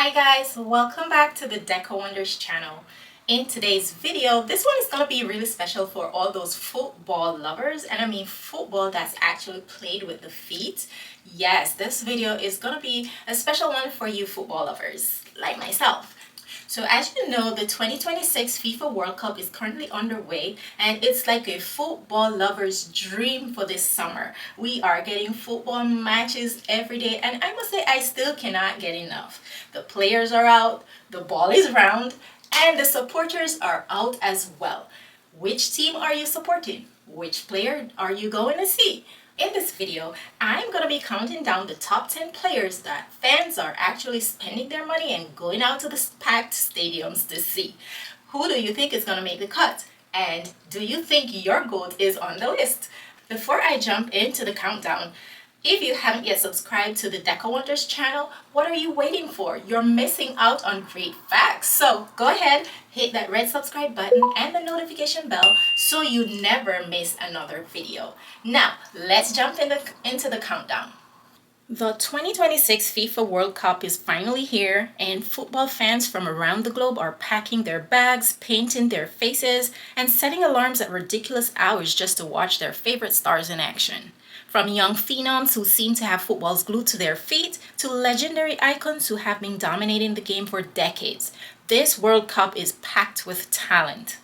Hi guys, welcome back to the Deco Wonders channel. In today's video, this one is going to be really special for all those football lovers, and I mean football that's actually played with the feet. Yes, this video is going to be a special one for you football lovers like myself. So as you know, the 2026 FIFA World Cup is currently underway, and it's like a football lover's dream for this summer. We are getting football matches every day, and I must say I still cannot get enough. The players are out, the ball is round, and the supporters are out as well. Which team are you supporting? Which player are you going to see? In this video, I'm going to be counting down the top 10 players that fans are actually spending their money and going out to the packed stadiums to see. Who do you think is going to make the cut? And do you think your GOAT is on the list? Before I jump into the countdown, if you haven't yet subscribed to the Deco Wonders channel, what are you waiting for? You're missing out on great facts. So go ahead, hit that red subscribe button and the notification bell so you never miss another video. Now, let's jump into the countdown. The 2026 FIFA World Cup is finally here, and football fans from around the globe are packing their bags, painting their faces, and setting alarms at ridiculous hours just to watch their favorite stars in action. From young phenoms who seem to have footballs glued to their feet to legendary icons who have been dominating the game for decades, this World Cup is packed with talent.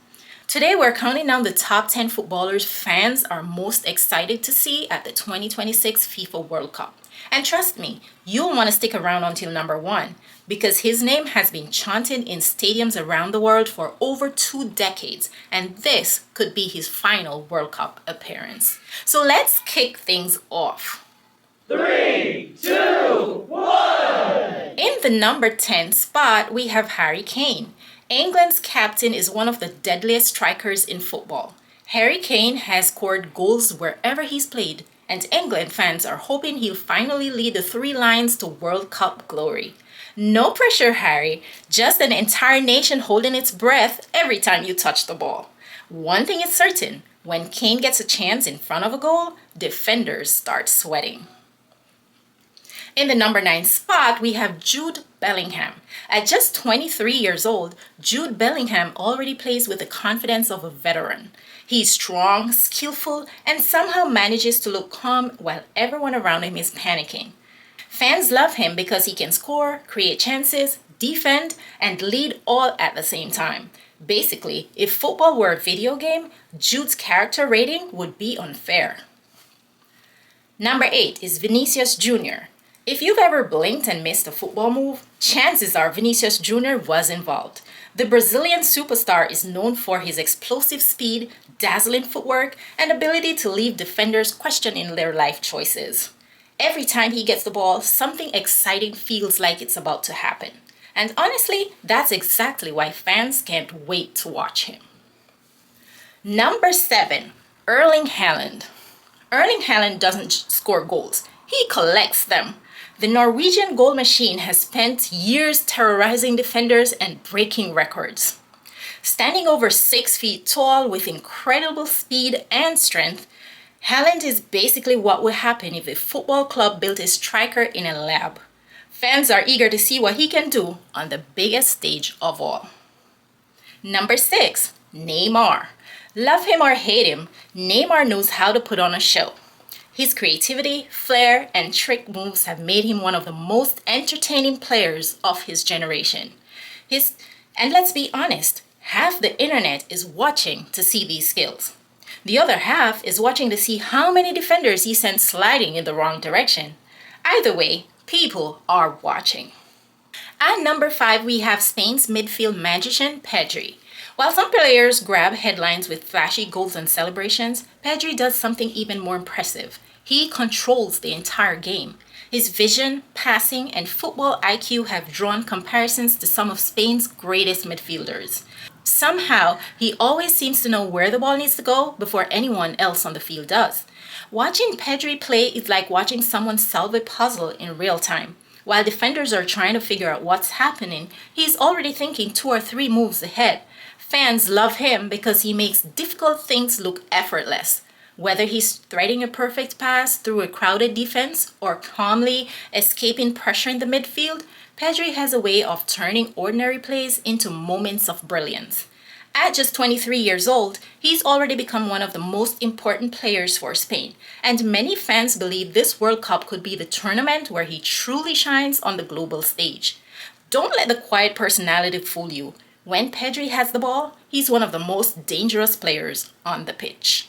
Today we're counting down the top 10 footballers fans are most excited to see at the 2026 FIFA World Cup. And trust me, you'll want to stick around until number 1 because his name has been chanted in stadiums around the world for over 2 decades, and this could be his final World Cup appearance. So let's kick things off. 3, 2, 1! In the number 10 spot, we have Harry Kane. England's captain is one of the deadliest strikers in football. Harry Kane has scored goals wherever he's played, and England fans are hoping he'll finally lead the Three Lions to World Cup glory. No pressure, Harry, just an entire nation holding its breath every time you touch the ball. One thing is certain, when Kane gets a chance in front of a goal, defenders start sweating. In the number 9 spot, we have Jude Bellingham. At just 23 years old, Jude Bellingham already plays with the confidence of a veteran. He's strong, skillful, and somehow manages to look calm while everyone around him is panicking. Fans love him because he can score, create chances, defend, and lead all at the same time. Basically, if football were a video game, Jude's character rating would be unfair. Number 8 is Vinicius Jr. If you've ever blinked and missed a football move, chances are Vinicius Jr. was involved. The Brazilian superstar is known for his explosive speed, dazzling footwork, and ability to leave defenders questioning their life choices. Every time he gets the ball, something exciting feels like it's about to happen. And honestly, that's exactly why fans can't wait to watch him. Number 7, Erling Haaland. Erling Haaland doesn't score goals, he collects them. The Norwegian goal machine has spent years terrorizing defenders and breaking records. Standing over 6 feet tall with incredible speed and strength, Haaland is basically what would happen if a football club built a striker in a lab. Fans are eager to see what he can do on the biggest stage of all. Number 6, Neymar. Love him or hate him, Neymar knows how to put on a show. His creativity, flair, and trick moves have made him one of the most entertaining players of his generation. And let's be honest, half the internet is watching to see these skills. The other half is watching to see how many defenders he sent sliding in the wrong direction. Either way, people are watching. At number 5, we have Spain's midfield magician, Pedri. While some players grab headlines with flashy goals and celebrations, Pedri does something even more impressive. He controls the entire game. His vision, passing, and football IQ have drawn comparisons to some of Spain's greatest midfielders. Somehow, he always seems to know where the ball needs to go before anyone else on the field does. Watching Pedri play is like watching someone solve a puzzle in real time. While defenders are trying to figure out what's happening, he's already thinking 2 or 3 moves ahead. Fans love him because he makes difficult things look effortless. Whether he's threading a perfect pass through a crowded defense or calmly escaping pressure in the midfield, Pedri has a way of turning ordinary plays into moments of brilliance. At just 23 years old, he's already become one of the most important players for Spain, and many fans believe this World Cup could be the tournament where he truly shines on the global stage. Don't let the quiet personality fool you. When Pedri has the ball, he's one of the most dangerous players on the pitch.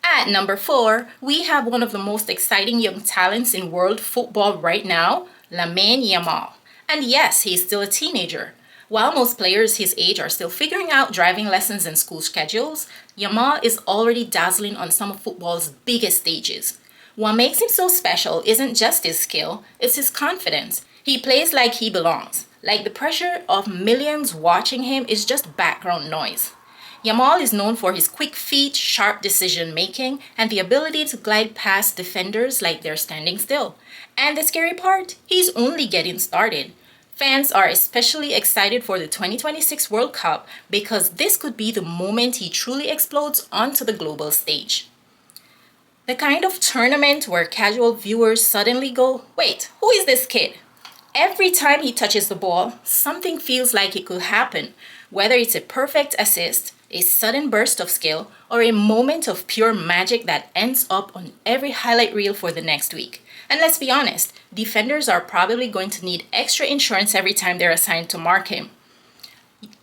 At number 4, we have one of the most exciting young talents in world football right now, Lamine Yamal. And yes, he's still a teenager. While most players his age are still figuring out driving lessons and school schedules, Yamal is already dazzling on some of football's biggest stages. What makes him so special isn't just his skill, it's his confidence. He plays like he belongs, like the pressure of millions watching him is just background noise. Yamal is known for his quick feet, sharp decision making, and the ability to glide past defenders like they're standing still. And the scary part, he's only getting started. Fans are especially excited for the 2026 World Cup because this could be the moment he truly explodes onto the global stage. The kind of tournament where casual viewers suddenly go, wait, who is this kid? Every time he touches the ball, something feels like it could happen, whether it's a perfect assist, a sudden burst of skill, or a moment of pure magic that ends up on every highlight reel for the next week. And let's be honest, defenders are probably going to need extra insurance every time they're assigned to mark him.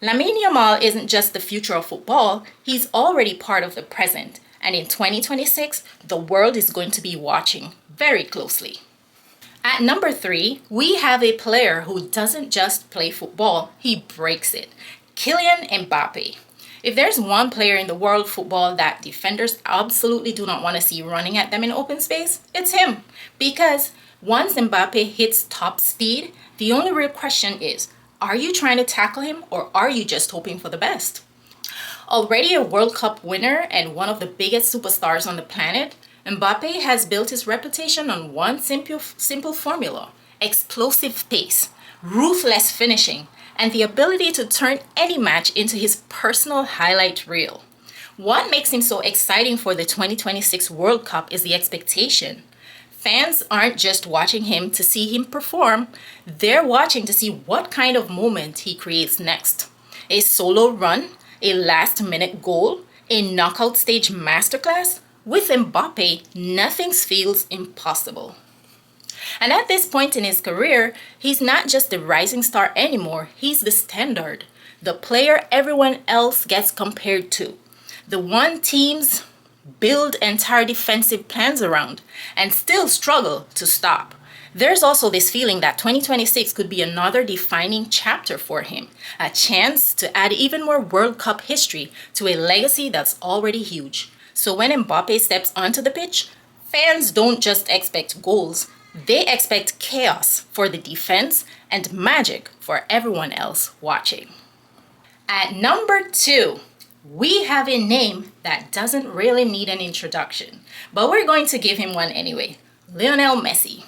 Lamine Yamal isn't just the future of football, he's already part of the present. And in 2026, the world is going to be watching very closely. At number 3, we have a player who doesn't just play football, he breaks it. Kylian Mbappe. If there's one player in the world football that defenders absolutely do not want to see running at them in open space, it's him. Because once Mbappe hits top speed, the only real question is, are you trying to tackle him or are you just hoping for the best? Already a World Cup winner and one of the biggest superstars on the planet, Mbappe has built his reputation on one simple formula: explosive pace, ruthless finishing, and the ability to turn any match into his personal highlight reel. What makes him so exciting for the 2026 World Cup is the expectation. Fans aren't just watching him to see him perform, they're watching to see what kind of moment he creates next. A solo run, a last-minute goal, a knockout stage masterclass? With Mbappe, nothing feels impossible. And at this point in his career, he's not just the rising star anymore, he's the standard. The player everyone else gets compared to. The one teams build entire defensive plans around and still struggle to stop. There's also this feeling that 2026 could be another defining chapter for him, a chance to add even more World Cup history to a legacy that's already huge. So when Mbappe steps onto the pitch, fans don't just expect goals, they expect chaos for the defense and magic for everyone else watching. At number 2, we have a name that doesn't really need an introduction, but we're going to give him one anyway: Lionel Messi.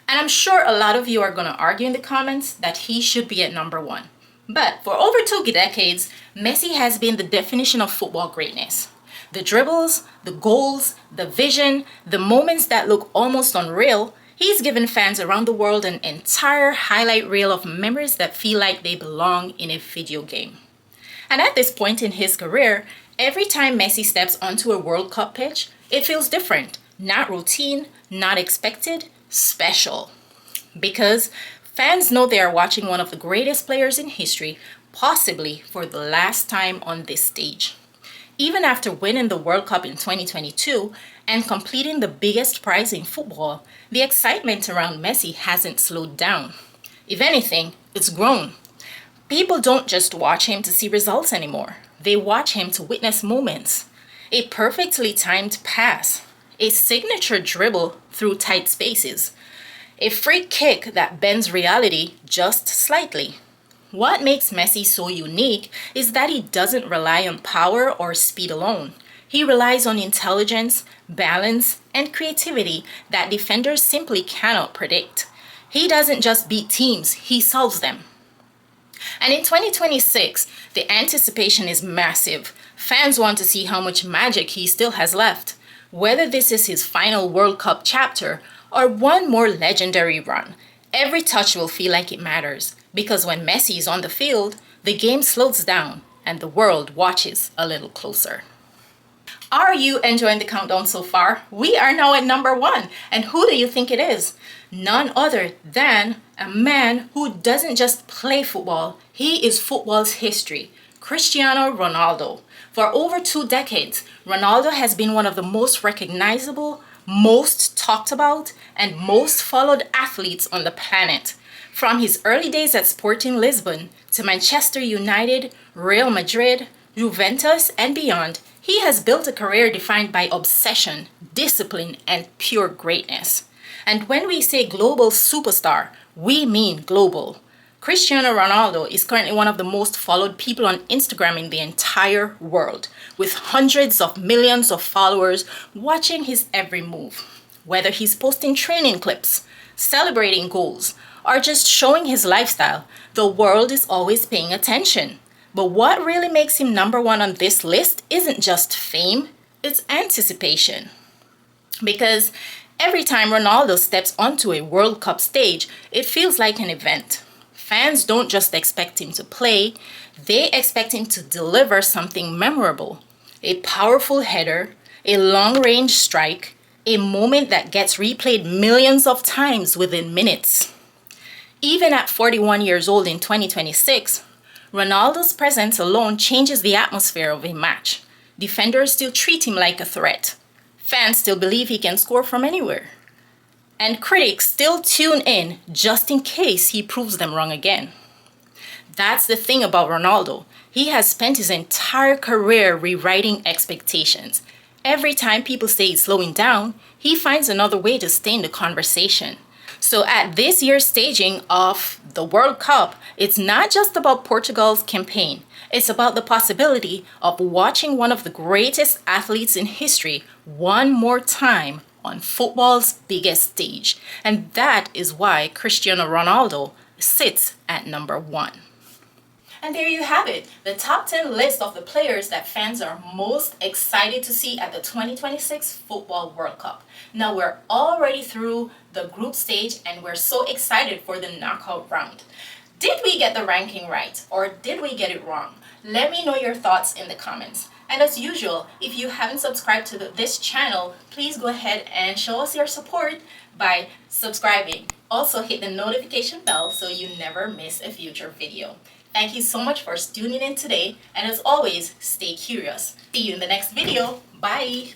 And I'm sure a lot of you are going to argue in the comments that he should be at number 1. But for over 2 decades, Messi has been the definition of football greatness. The dribbles, the goals, the vision, the moments that look almost unreal, he's given fans around the world an entire highlight reel of memories that feel like they belong in a video game. And at this point in his career, every time Messi steps onto a World Cup pitch, it feels different. Not routine, not expected, special. Because fans know they are watching one of the greatest players in history, possibly for the last time on this stage. Even after winning the World Cup in 2022 and completing the biggest prize in football, the excitement around Messi hasn't slowed down. If anything, it's grown. People don't just watch him to see results anymore. They watch him to witness moments. A perfectly timed pass, a signature dribble through tight spaces, a free kick that bends reality just slightly. What makes Messi so unique is that he doesn't rely on power or speed alone. He relies on intelligence, balance, and creativity that defenders simply cannot predict. He doesn't just beat teams, he solves them. And in 2026, the anticipation is massive. Fans want to see how much magic he still has left. Whether this is his final World Cup chapter or one more legendary run, Every touch will feel like it matters because when Messi is on the field, the game slows down and the world watches a little closer. Are you enjoying the countdown so far? We are now at number 1. And who do you think it is? None other than a man who doesn't just play football, he is football's history. Cristiano Ronaldo. For over 2 decades, Ronaldo has been one of the most recognizable, most talked about, and most followed athletes on the planet. From his early days at Sporting Lisbon to Manchester United, Real Madrid, Juventus, and beyond, he has built a career defined by obsession, discipline, and pure greatness. And when we say global superstar, we mean global. Cristiano Ronaldo is currently one of the most followed people on Instagram in the entire world, with hundreds of millions of followers watching his every move. Whether he's posting training clips, celebrating goals, or just showing his lifestyle, the world is always paying attention. But what really makes him number 1 on this list isn't just fame, it's anticipation. Because every time Ronaldo steps onto a World Cup stage, it feels like an event. Fans don't just expect him to play, they expect him to deliver something memorable. A powerful header, a long-range strike, a moment that gets replayed millions of times within minutes. Even at 41 years old in 2026, Ronaldo's presence alone changes the atmosphere of a match. Defenders still treat him like a threat. Fans still believe he can score from anywhere. And critics still tune in just in case he proves them wrong again. That's the thing about Ronaldo. He has spent his entire career rewriting expectations. Every time people say he's slowing down, he finds another way to stay in the conversation. So at this year's staging of the World Cup, it's not just about Portugal's campaign. It's about the possibility of watching one of the greatest athletes in history one more time on football's biggest stage. And that is why Cristiano Ronaldo sits at number 1. And there you have it, the top 10 list of the players that fans are most excited to see at the 2026 Football World Cup. Now we're already through the group stage and we're so excited for the knockout round. Did we get the ranking right or did we get it wrong? Let me know your thoughts in the comments. And as usual, if you haven't subscribed to this channel, please go ahead and show us your support by subscribing. Also hit the notification bell so you never miss a future video. Thank you so much for tuning in today, and as always, stay curious. See you in the next video. Bye!